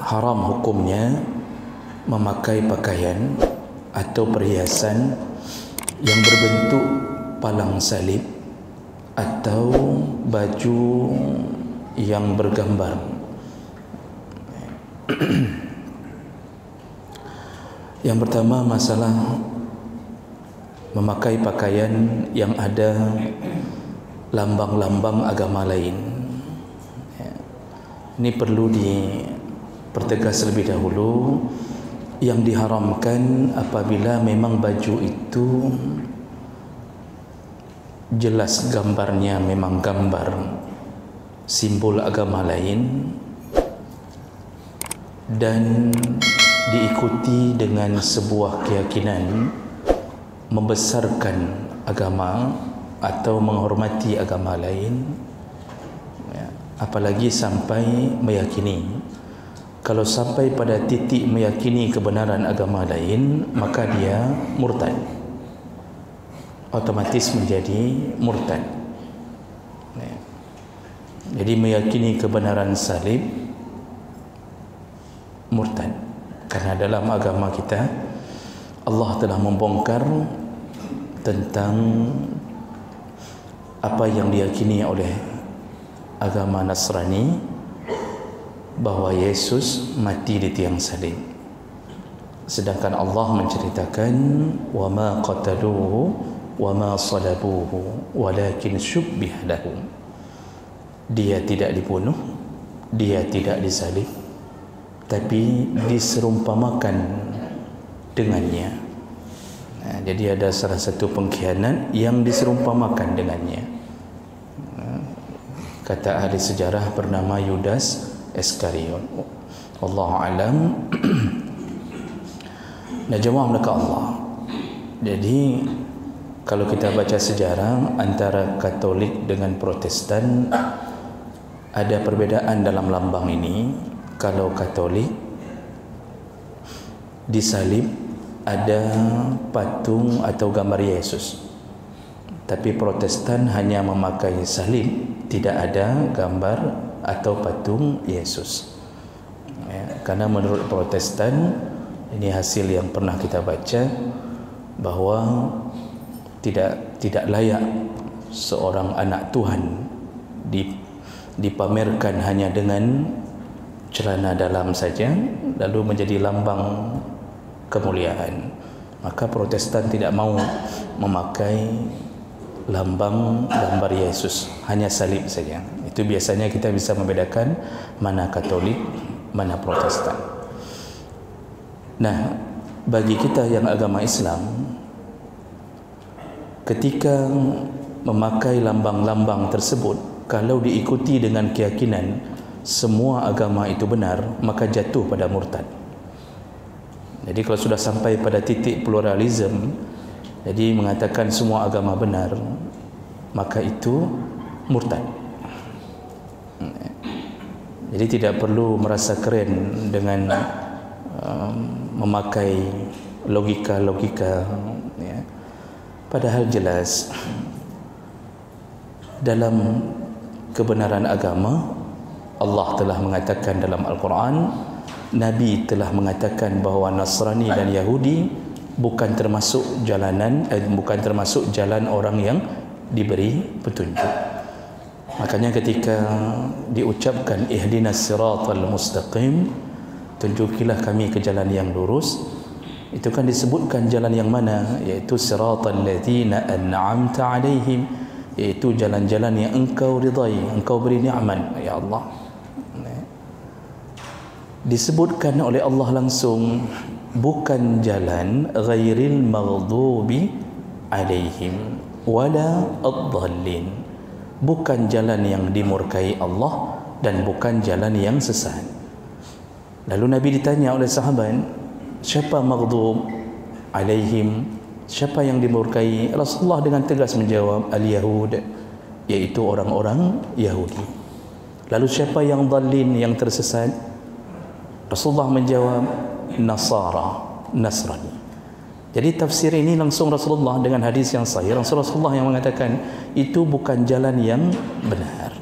haram hukumnya memakai pakaian atau perhiasan yang berbentuk palang salib atau baju yang bergambar. Yang pertama, masalah memakai pakaian yang ada lambang-lambang agama lain. Ini perlu dipertegas lebih dahulu. Yang diharamkan apabila memang baju itu jelas gambarnya memang gambar simbol agama lain dan diikuti dengan sebuah keyakinan membesarkan agama atau menghormati agama lain, apalagi sampai meyakini. Kalau sampai pada titik meyakini kebenaran agama lain, maka dia murtad, otomatis menjadi murtad. Jadi meyakini kebenaran salib, murtad. Karena dalam agama kita Allah telah membongkar tentang apa yang diyakini oleh agama Nasrani, bahwa Yesus mati di tiang salib. Sedangkan Allah menceritakan wa ma qataluhu wa ma salabuhu walakin syubbiha lahum. Dia tidak dibunuh, dia tidak disalib, tapi diserumpamakan dengannya. Jadi ada salah satu pengkhianat yang diserumpamakan dengannya. Kata ahli sejarah bernama Yudas Iskariot. Wallahu alam. Nah, jemaah melakukan Allah. Jadi kalau kita baca sejarah antara Katolik dengan Protestan, ada perbedaan dalam lambang ini. Kalau Katolik di salib ada patung atau gambar Yesus, tapi Protestan hanya memakai salib, tidak ada gambar atau patung Yesus. Karena menurut Protestan, ini hasil yang pernah kita baca, bahwa tidak layak seorang anak Tuhan dipamerkan hanya dengan celana dalam saja lalu menjadi lambang kemuliaan. Maka Protestan tidak mau memakai lambang gambar Yesus, hanya salib saja. Itu biasanya kita bisa membedakan mana Katolik, mana Protestan. Nah, bagi kita yang agama Islam, ketika memakai lambang-lambang tersebut, kalau diikuti dengan keyakinan semua agama itu benar, maka jatuh pada murtad. Jadi kalau sudah sampai pada titik pluralisme, jadi mengatakan semua agama benar, maka itu murtad. Jadi tidak perlu merasa keren dengan memakai logika-logika, ya. Padahal jelas dalam kebenaran agama Allah telah mengatakan dalam Al-Quran, Nabi telah mengatakan bahawa Nasrani dan Yahudi bukan termasuk bukan termasuk jalan orang yang diberi petunjuk. Makanya ketika diucapkan ihdinas siratal mustaqim, tunjukilah kami ke jalan yang lurus, itu kan disebutkan jalan yang mana, yaitu siratal ladzina an'amta alaihim, yaitu jalan-jalan yang engkau ridai, engkau beri nikmat, ya Allah. Disebutkan oleh Allah langsung, bukan jalan ghairil maghdubi alaihim wala ad-dhallin, bukan jalan yang dimurkai Allah dan bukan jalan yang sesat. Lalu Nabi ditanya oleh sahabat, siapa maghdub alaihim, siapa yang dimurkai? Rasulullah dengan tegas menjawab, al-Yahud, yaitu orang-orang Yahudi. Lalu siapa yang dhallin, yang tersesat? Rasulullah menjawab, Nasrani. Jadi tafsir ini langsung Rasulullah dengan hadis yang sahih, Rasulullah yang mengatakan itu bukan jalan yang benar,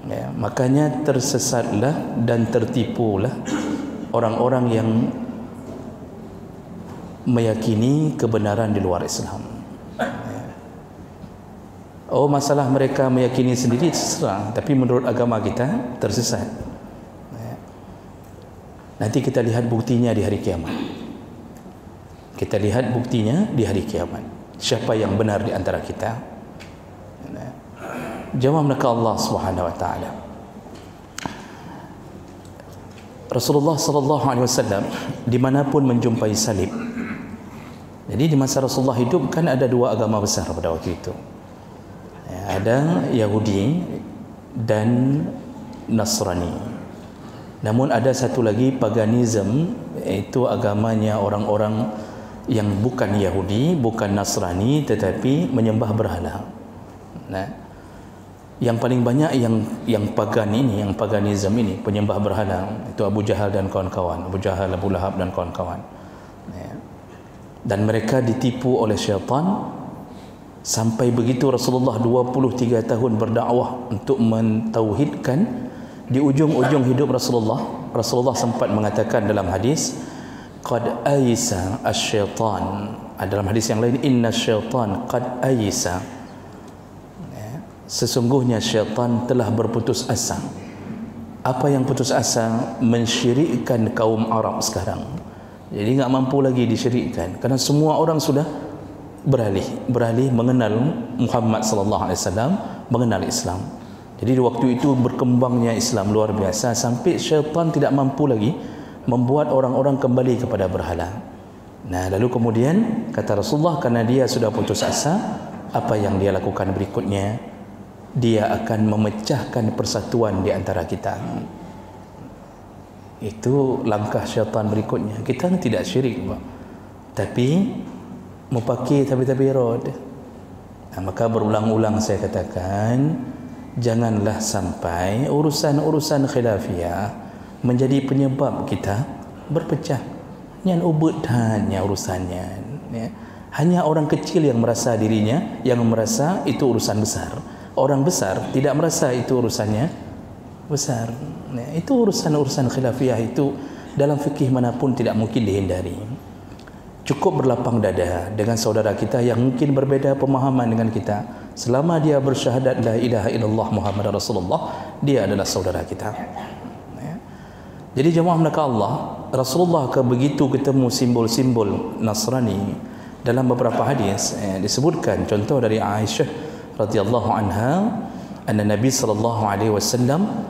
ya, Makanya tersesatlah dan tertipulah orang-orang yang meyakini kebenaran di luar Islam. Oh, masalah mereka meyakini sendiri terserah, tapi menurut agama kita tersesat. Nanti kita lihat buktinya di hari kiamat. Kita lihat buktinya di hari kiamat. Siapa yang benar di antara kita? Jawab mereka Allah Subhanahu wa taala. Rasulullah sallallahu alaihi wasallam dimanapun menjumpai salib. Jadi di masa Rasulullah hidup kan ada dua agama besar pada waktu itu. Ada Yahudi dan Nasrani. Namun ada satu lagi paganism, iaitu agamanya orang-orang yang bukan Yahudi, bukan Nasrani, tetapi menyembah berhala. Nah, yang paling banyak yang pagan ini, yang paganism ini, penyembah berhala, itu Abu Jahal dan kawan-kawan, Abu Jahal, Abu Lahab dan kawan-kawan. Dan mereka ditipu oleh syaitan sampai begitu Rasulullah 23 tahun berdakwah untuk mentauhidkan. Di ujung-ujung hidup Rasulullah sempat mengatakan dalam hadis, qad aisa asy-syaitan. Dalam hadis yang lain, inna syaitan qad aisa. Sesungguhnya syaitan telah berputus asa. Apa yang putus asa? Mensyirikkan kaum Arab sekarang. Jadi enggak mampu lagi disyirikkan karena semua orang sudah beralih mengenal Muhammad sallallahu alaihi wasallam, mengenal Islam. Jadi di waktu itu berkembangnya Islam luar biasa sampai syaitan tidak mampu lagi membuat orang-orang kembali kepada berhala. Nah, lalu kemudian kata Rasulullah, karena dia sudah putus asa, apa yang dia lakukan berikutnya? Dia akan memecahkan persatuan di antara kita. Itu langkah syaitan berikutnya. Kita tidak syirik, Pak, tapi mupaki tapi rod. Nah, maka berulang-ulang saya katakan, janganlah sampai urusan-urusan khilafiyah menjadi penyebab kita berpecah. Yang ubud hanya urusannya, ya. Hanya orang kecil yang merasa dirinya, yang merasa itu urusan besar. Orang besar tidak merasa itu urusannya besar. Ya, itu urusan-urusan khilafiyah itu dalam fikih manapun tidak mungkin dihindari. Cukup berlapang dada dengan saudara kita yang mungkin berbeza pemahaman dengan kita. Selama dia bersyahadat la ilaha illallah Muhammad Rasulullah, dia adalah saudara kita. Ya. Jadi jemaah mereka Allah, Rasulullah begitu ketemu simbol-simbol Nasrani dalam beberapa hadis disebutkan, contoh dari Aisyah radhiyallahu anha, anna Nabi sallallahu alaihi wasallam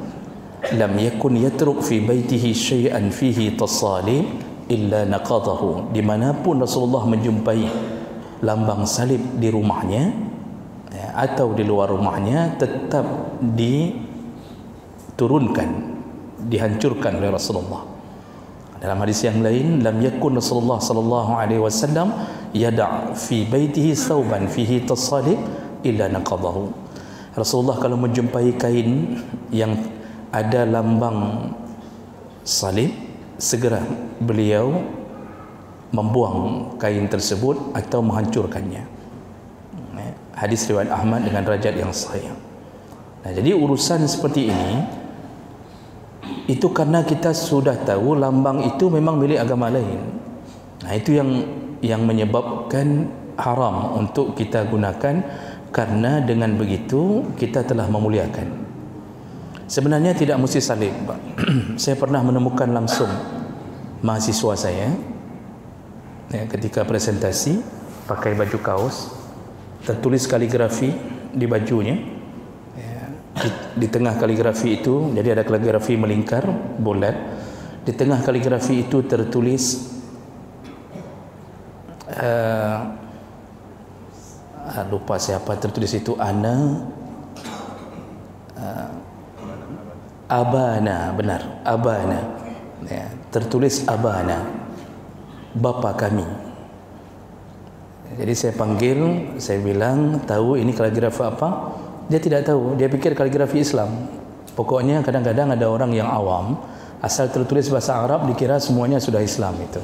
lam yakun yatruk fi baitihi syai'an fihi tasalib illa naqadahu. Dimanapun Rasulullah menjumpai lambang salib di rumahnya atau di luar rumahnya, tetap diturunkan, dihancurkan oleh Rasulullah. Dalam hadis yang lain, lam yakun Rasulullah sallallahu alaihi wasallam yada' fi baitihi thawban fihi tasalib illa naqadahu. Rasulullah kalau menjumpai kain yang ada lambang salib, segera beliau membuang kain tersebut atau menghancurkannya. Hadis riwayat Ahmad dengan derajat yang sahih. Nah, jadi urusan seperti ini itu karena kita sudah tahu lambang itu memang milik agama lain. Nah, itu yang menyebabkan haram untuk kita gunakan, karena dengan begitu kita telah memuliakan. Sebenarnya tidak mesti salib, Pak. Saya pernah menemukan langsung mahasiswa saya ketika presentasi pakai baju kaos, tertulis kaligrafi di bajunya. Di tengah kaligrafi itu, jadi ada kaligrafi melingkar bulat. Di tengah kaligrafi itu tertulis lupa siapa tertulis itu, abana, benar, abana. Tertulis abana, bapa kami. Jadi saya panggil, saya bilang, tahu ini kaligrafi apa? Dia tidak tahu, dia pikir kaligrafi Islam. Pokoknya kadang-kadang ada orang yang awam, asal tertulis bahasa Arab dikira semuanya sudah Islam itu.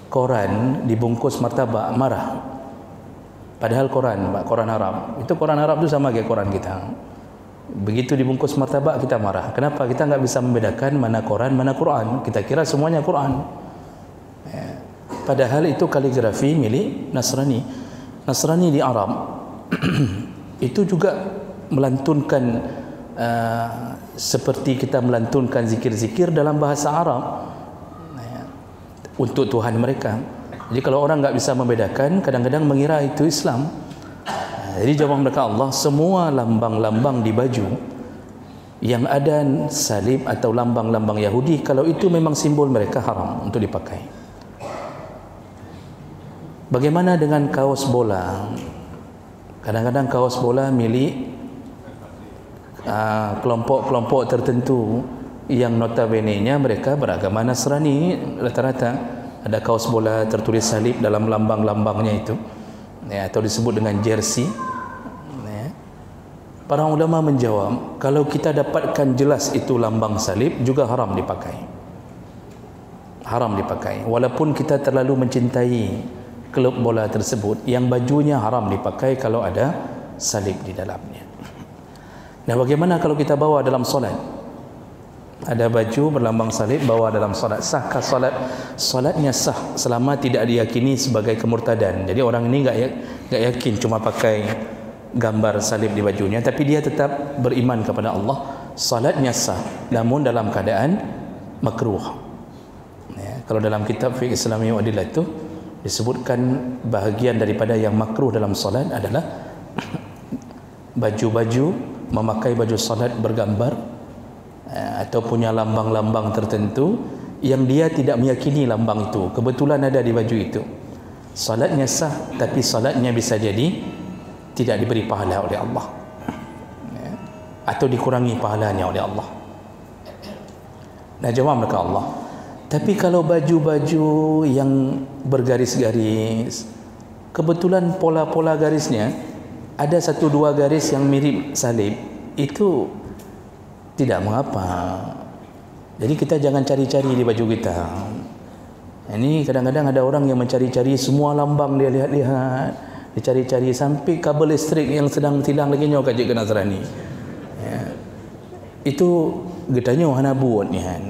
Koran dibungkus martabak, marah. Padahal Koran, Pak, Koran Arab. Itu Koran Arab itu sama kayak Koran kita. Begitu dibungkus martabak kita marah. Kenapa? Kita enggak bisa membedakan mana koran, mana Quran. Kita kira semuanya Quran. Padahal itu kaligrafi milik Nasrani. Nasrani di Arab itu juga melantunkan seperti kita melantunkan zikir-zikir dalam bahasa Arab untuk Tuhan mereka. Jadi kalau orang enggak bisa membedakan, kadang-kadang mengira itu Islam. Jadi jawab mereka Allah, semua lambang-lambang di baju yang ada salib atau lambang-lambang Yahudi, kalau itu memang simbol mereka, haram untuk dipakai. Bagaimana dengan kaos bola? Kadang-kadang kaos bola milik kelompok-kelompok tertentu yang notabene-nya mereka beragama Nasrani, rata-rata ada kaos bola tertulis salib dalam lambang-lambangnya itu, atau disebut dengan jersey. Para ulama menjawab, kalau kita dapatkan jelas itu lambang salib, juga haram dipakai. Haram dipakai. Walaupun kita terlalu mencintai klub bola tersebut, yang bajunya haram dipakai kalau ada salib di dalamnya. Nah, bagaimana kalau kita bawa dalam solat? Ada baju berlambang salib, bawa dalam solat. Sahkah solat? Solatnya sah selama tidak diyakini sebagai kemurtadan. Jadi orang ini enggak yakin cuma pakai gambar salib di bajunya, tapi dia tetap beriman kepada Allah, salatnya sah, namun dalam keadaan makruh. Kalau dalam kitab Fiqh Islami wa Adillah itu disebutkan bahagian daripada yang makruh dalam salat adalah baju-baju, memakai baju salat bergambar atau punya lambang-lambang tertentu yang dia tidak meyakini lambang itu kebetulan ada di baju itu. Salatnya sah, tapi salatnya bisa jadi tidak diberi pahala oleh Allah, atau dikurangi pahalanya oleh Allah. Nah, jawab mereka Allah, tapi kalau baju-baju yang bergaris-garis, kebetulan pola-pola garisnya ada 1-2 garis yang mirip salib, itu tidak mengapa. Jadi kita jangan cari-cari di baju kita. Ini kadang-kadang ada orang yang mencari-cari semua lambang, dia lihat-lihat, dicari-cari sampai kabel listrik yang sedang tilang lagi nyawa kajik ke Nasrani. Itu getanya wahana buat ni kan.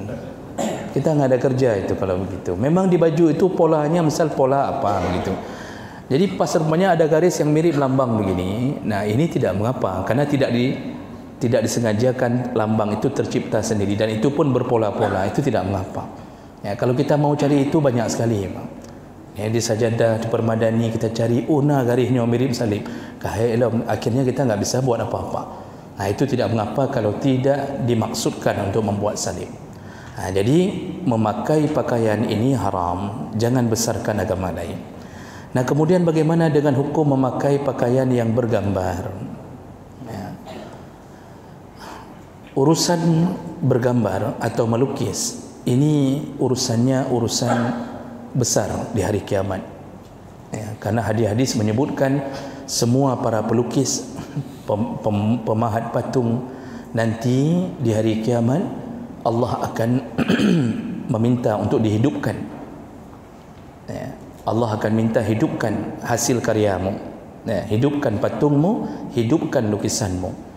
Kita enggak ada kerja itu kalau begitu. Memang di baju itu polanya misal pola apa begitu. Jadi pas rupanya ada garis yang mirip lambang begini. Nah, ini tidak mengapa karena tidak disengajakan lambang itu tercipta sendiri, dan itu pun berpola-pola, itu tidak mengapa. Kalau kita mau cari itu banyak sekali memang. Di sajadah, di permadani kita cari, garisnya mirip salib. Akhirnya kita enggak bisa buat apa-apa. Nah, itu tidak mengapa kalau tidak dimaksudkan untuk membuat salib. Jadi memakai pakaian ini haram, jangan besarkan agama lain. Nah, kemudian bagaimana dengan hukum memakai pakaian yang bergambar? Urusan bergambar atau melukis ini urusannya urusan besar di hari kiamat, karena hadis-hadis menyebutkan semua para pelukis, pemahat patung, nanti di hari kiamat Allah akan meminta untuk dihidupkan. Allah akan minta hidupkan hasil karyamu, hidupkan patungmu, hidupkan lukisanmu.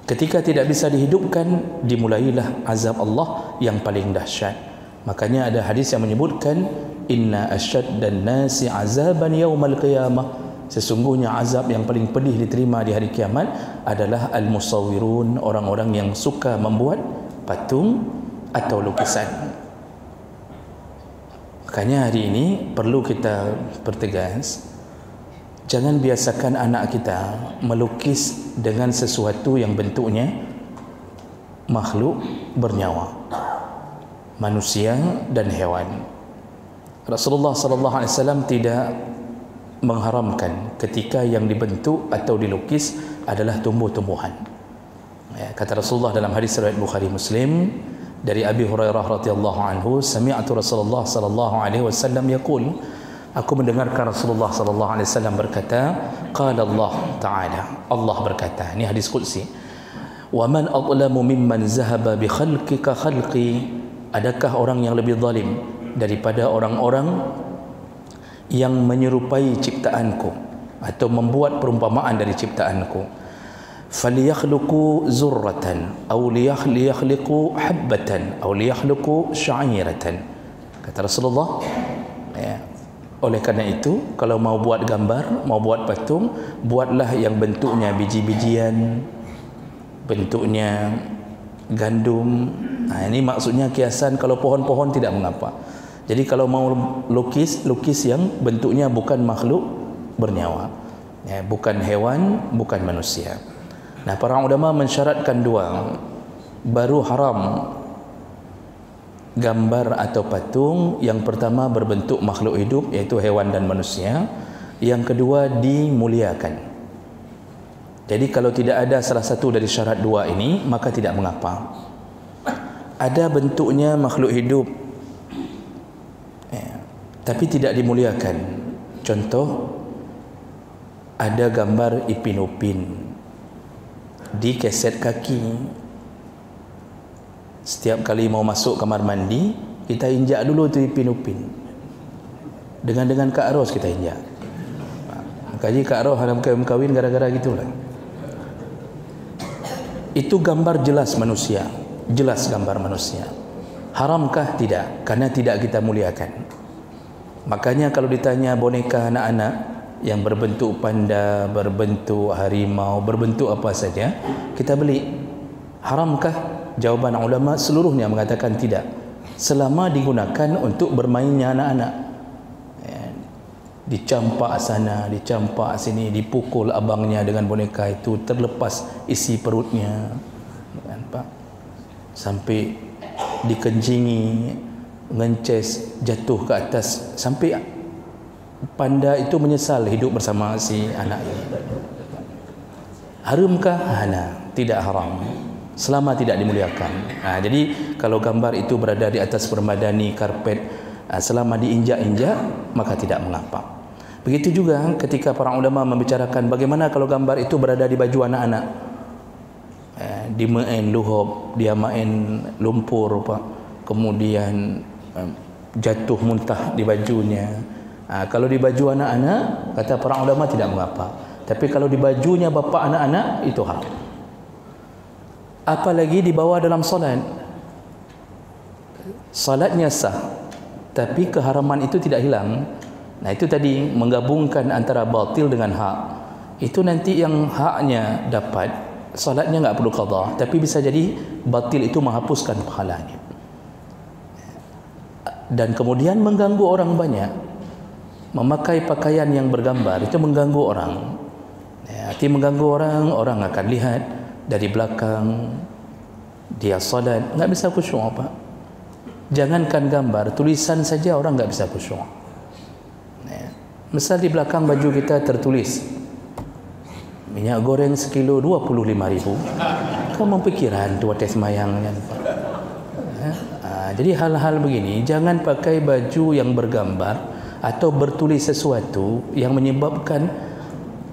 Ketika tidak bisa dihidupkan, dimulailah azab Allah yang paling dahsyat. Makanya ada hadis yang menyebutkan, inna asyaddan nasi azaban yaumal qiyamah, sesungguhnya azab yang paling pedih diterima di hari kiamat adalah al-musawwirun, orang-orang yang suka membuat patung atau lukisan. Makanya hari ini perlu kita pertegas, jangan biasakan anak kita melukis dengan sesuatu yang bentuknya makhluk bernyawa, manusia dan hewan. Rasulullah sallallahu alaihi wasallam tidak mengharamkan ketika yang dibentuk atau dilukis adalah tumbuh-tumbuhan. Kata Rasulullah dalam hadis riwayat Bukhari Muslim dari Abi Hurairah radhiyallahu anhu, sami'tu Rasulullah sallallahu alaihi wasallam yaqul, aku mendengarkan Rasulullah sallallahu alaihi wasallam berkata, qala Allah taala, Allah berkata, ini hadis qudsi, wa man adlamu mimman zahaba bi khalqika khalqi, adakah orang yang lebih zalim daripada orang-orang yang menyerupai ciptaanku atau membuat perumpamaan dari ciptaanku. falyakhluqu zurratan aw liyakhliqu habbatan aw liyakhluqu sya'iratan. Kata Rasulullah, ya, oleh kerana itu kalau mau buat gambar, mau buat patung, buatlah yang bentuknya biji-bijian, bentuknya gandum. Ini maksudnya kiasan, kalau pohon-pohon tidak mengapa. Jadi kalau mau lukis yang bentuknya bukan makhluk bernyawa, ya, bukan hewan, bukan manusia. Nah, para ulama mensyaratkan dua, baru haram gambar atau patung. Yang pertama berbentuk makhluk hidup, iaitu hewan dan manusia. Yang kedua dimuliakan. Jadi kalau tidak ada salah satu dari syarat dua ini, maka tidak mengapa. Ada bentuknya makhluk hidup, ya, tapi tidak dimuliakan. Contoh, ada gambar Ipin Upin di keset kaki. Setiap kali mau masuk kamar mandi, kita injak dulu tu Ipin Upin. Dengan Kak Ros kita injak. Makanya Kak Ros haram kahwin gara-gara gitulah. Itu gambar jelas manusia, jelas gambar manusia. Haramkah? Tidak, karena tidak kita muliakan. Makanya kalau ditanya boneka anak-anak yang berbentuk panda, berbentuk harimau, berbentuk apa saja, kita beli. Haramkah? Jawaban ulama seluruhnya mengatakan tidak, selama digunakan untuk bermainnya anak-anak. Dicampak sana, dicampak sini, dipukul abangnya dengan boneka itu, terlepas isi perutnya, nampak? Sampai dikencingi, ngences, jatuh ke atas, sampai panda itu menyesal hidup bersama si anak ini. Haramkah? Tidak haram, selama tidak dimuliakan. Jadi kalau gambar itu berada di atas permadani, karpet, selama diinjak-injak, maka tidak mengapa. Begitu juga ketika para ulama membicarakan bagaimana kalau gambar itu berada di baju anak-anak, di main luhub, dia main lumpur, kemudian jatuh muntah di bajunya. Kalau di baju anak-anak, kata para ulama tidak mengapa. Tapi kalau di bajunya bapa anak-anak, itu haram. Apalagi dibawa dalam solat, salatnya sah, tapi keharaman itu tidak hilang. Nah, itu tadi menggabungkan antara batil dengan hak. Itu nanti yang haknya dapat, salatnya enggak perlu qadha, tapi bisa jadi batil itu menghapuskan pahalanya. Dan kemudian mengganggu orang banyak. Memakai pakaian yang bergambar itu mengganggu orang. Arti mengganggu orang, orang akan lihat dari belakang dia salat, enggak bisa khusyuk apa. Jangankan gambar, tulisan saja orang enggak bisa khusyuk. Misal di belakang baju kita tertulis minyak goreng sekilo 25.000, kau mempikiran tu atas semayangnya. Jadi hal-hal begini jangan pakai baju yang bergambar atau bertulis sesuatu yang menyebabkan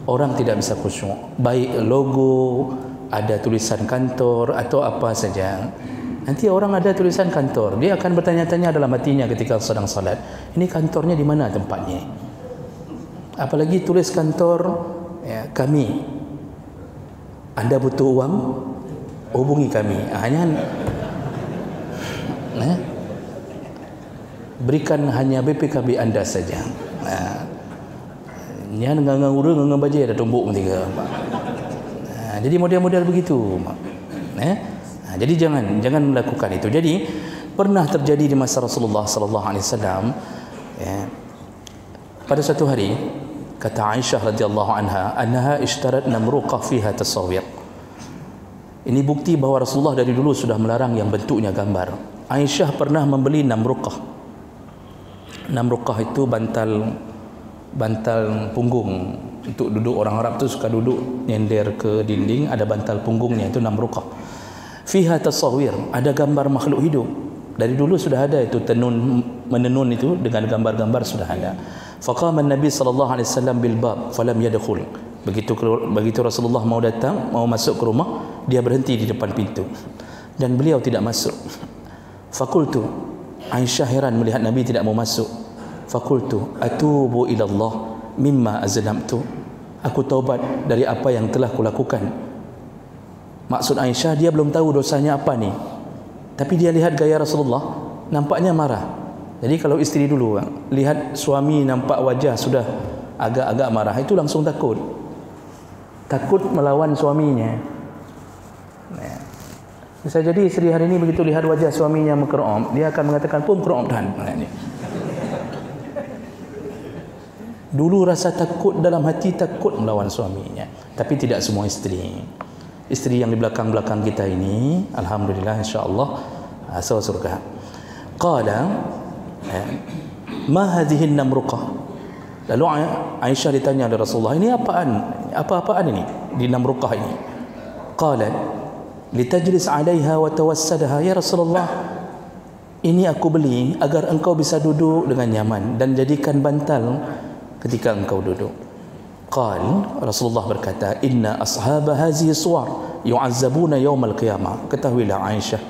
orang tidak bisa khusyuk. Baik logo, ada tulisan kantor atau apa saja. Nanti orang ada tulisan kantor, dia akan bertanya-tanya dalam hatinya ketika sedang salat, ini kantornya di mana tempatnya? Apalagi tulis kantor, ya, kami. Anda butuh uang? Hubungi kami. Berikan hanya BPKB Anda saja. Nya ngangurung ngang baje ada tumbuk tiga. Jadi model-model begitu. Jadi jangan melakukan itu. Jadi pernah terjadi di masa Rasulullah sallallahu alaihi wasallam, ya, pada satu hari kata Aisyah radhiyallahu anha ishtarat namruqah fiha tasawir. Ini bukti bahawa Rasulullah dari dulu sudah melarang yang bentuknya gambar. Aisyah pernah membeli namruqah. Namruqah itu bantal punggung. Untuk duduk, orang Arab tu suka duduk nyender ke dinding, ada bantal punggungnya, itu namruqah. Fiha tasawir, ada gambar makhluk hidup. Dari dulu sudah ada itu, menenun itu dengan gambar-gambar sudah ada. Faqama Nabi sallallahu alaihi wasallam bil bab falam yadkhul. Begitu Rasulullah mau datang, mau masuk ke rumah, dia berhenti di depan pintu dan beliau tidak masuk. Faqultu, Aisyah heran melihat Nabi tidak mau masuk. Faqultu atubu ila Allah mimma azlamtu. Aku taubat dari apa yang telah kulakukan. Maksud Aisyah, dia belum tahu dosanya apa ni, tapi dia lihat gaya Rasulullah, nampaknya marah. Jadi kalau isteri dulu lihat suami nampak wajah sudah agak-agak marah, itu langsung takut melawan suaminya. Bisa jadi isteri hari ini begitu lihat wajah suaminya mengkerom, dia akan mengatakan pun kerom dan dulu rasa takut dalam hati, takut melawan suaminya. Tapi tidak semua isteri. Isteri yang di belakang-belakang kita ini, alhamdulillah, insya-Allah asal surga. Qala ma hadhihi an-namruqah. Lalu Aisyah ditanya oleh Rasulullah, ini apaan? Apa-apaan ini di namruqah ini? Qalat litajlis 'alaiha wa tawassadaha. Ya Rasulullah, ini aku beli agar engkau bisa duduk dengan nyaman dan jadikan bantal ketika engkau duduk. Qal, Rasulullah berkata, inna ashaba hazihi suwar yu'azzabuna yawmal qiyamah. Ketahuilah Aisyah,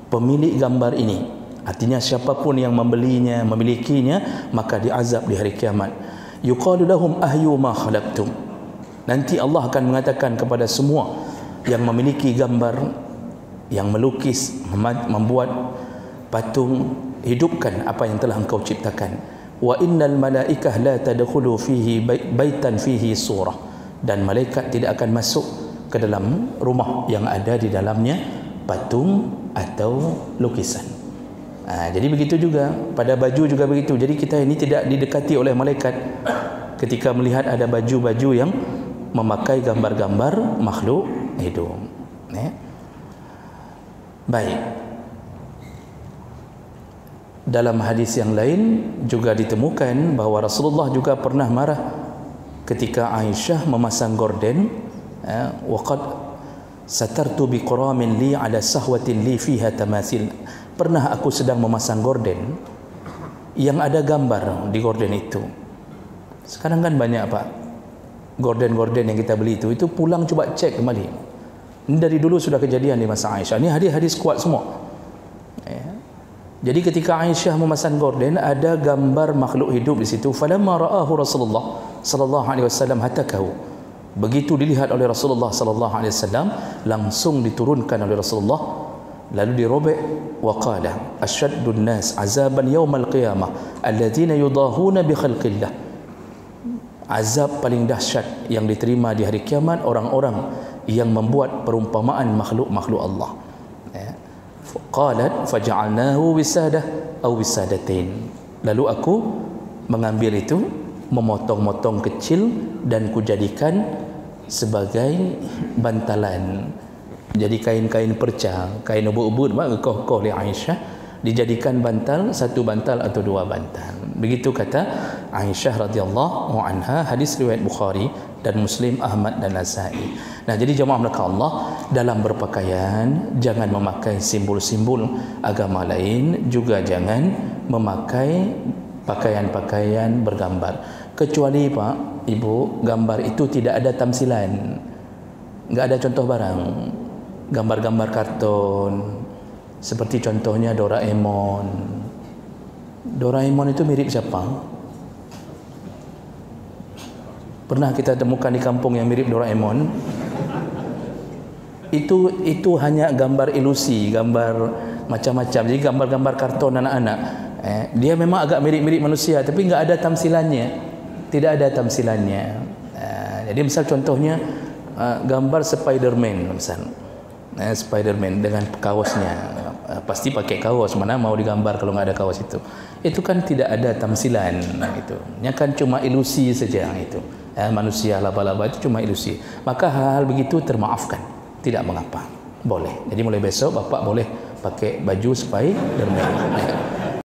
pemilik gambar ini, artinya siapapun yang membelinya, memilikinya, maka diazab di hari kiamat. Yuqalu lahum ahyu ma khalaqtum. Nanti Allah akan mengatakan kepada semua yang memiliki gambar, yang melukis, membuat patung, hidupkan apa yang telah engkau ciptakan. Wa innal malaikah la tadkhulu fihi baitan fihi surah. Dan malaikat tidak akan masuk ke dalam rumah yang ada di dalamnya patung atau lukisan. Jadi begitu juga pada baju juga begitu. Jadi kita ini tidak didekati oleh malaikat ketika melihat ada baju-baju yang memakai gambar-gambar makhluk hidup. Baik. Dalam hadis yang lain juga ditemukan bahawa Rasulullah juga pernah marah ketika Aisyah memasang gorden. Waqad satartu biquramin li ala sahwatin li fiha tamasil. Pernah aku sedang memasang gorden yang ada gambar di gorden itu. Sekarang kan banyak Pak, gorden-gorden yang kita beli itu pulang coba cek kembali. Ini dari dulu sudah kejadian di masa Aisyah. Ini hadis-hadis kuat semua. Jadi ketika Aisyah memasang gorden, ada gambar makhluk hidup di situ. Falamma ra'ahu Rasulullah sallallahu alaihi wasallam hatakahu. Begitu dilihat oleh Rasulullah sallallahu alaihi wasallam, langsung diturunkan oleh Rasulullah, lalu dirobek. Wa qala asyaddun nas azaban yaumal qiyamah alladzina yudahuna bi khalqillah. Azab paling dahsyat yang diterima di hari kiamat orang-orang yang membuat perumpamaan makhluk-makhluk Allah. Qalat faja'alnahu wisadah atau wisadatain. Lalu aku mengambil itu, memotong-motong kecil dan kujadikan sebagai bantalan. Jadi kain-kain perca, kain ubud-ubud, koh-koh li Aisyah, dijadikan bantal, satu bantal atau dua bantal. Begitu kata Aisyah radhiyallahu anha, hadis riwayat Bukhari dan Muslim, Ahmad dan Nasai. Nah, jadi jemaah belaka Allah, dalam berpakaian jangan memakai simbol-simbol agama lain, juga jangan memakai pakaian-pakaian bergambar. Kecuali Pak, Ibu, gambar itu tidak ada tamsilan, enggak ada contoh barang. Gambar-gambar kartun seperti contohnya Doraemon. Doraemon itu mirip siapa? Pernah kita temukan di kampung yang mirip Doraemon? Itu hanya gambar ilusi, gambar macam-macam. Jadi gambar-gambar kartun anak-anak. Dia memang agak mirip-mirip manusia, tapi enggak ada tamsilannya. Tidak ada tamsilannya. Jadi misal contohnya gambar Spiderman misal. Spiderman dengan kaosnya. Pasti pakai kaos, mana mau digambar kalau enggak ada kaos itu. Itu kan tidak ada tamsilan itu. Ini kan cuma ilusi saja itu. Manusia laba-laba itu cuma ilusi. Maka hal-hal begitu termaafkan, tidak mengapa, boleh. Jadi mulai besok Bapak boleh pakai baju Spiderman.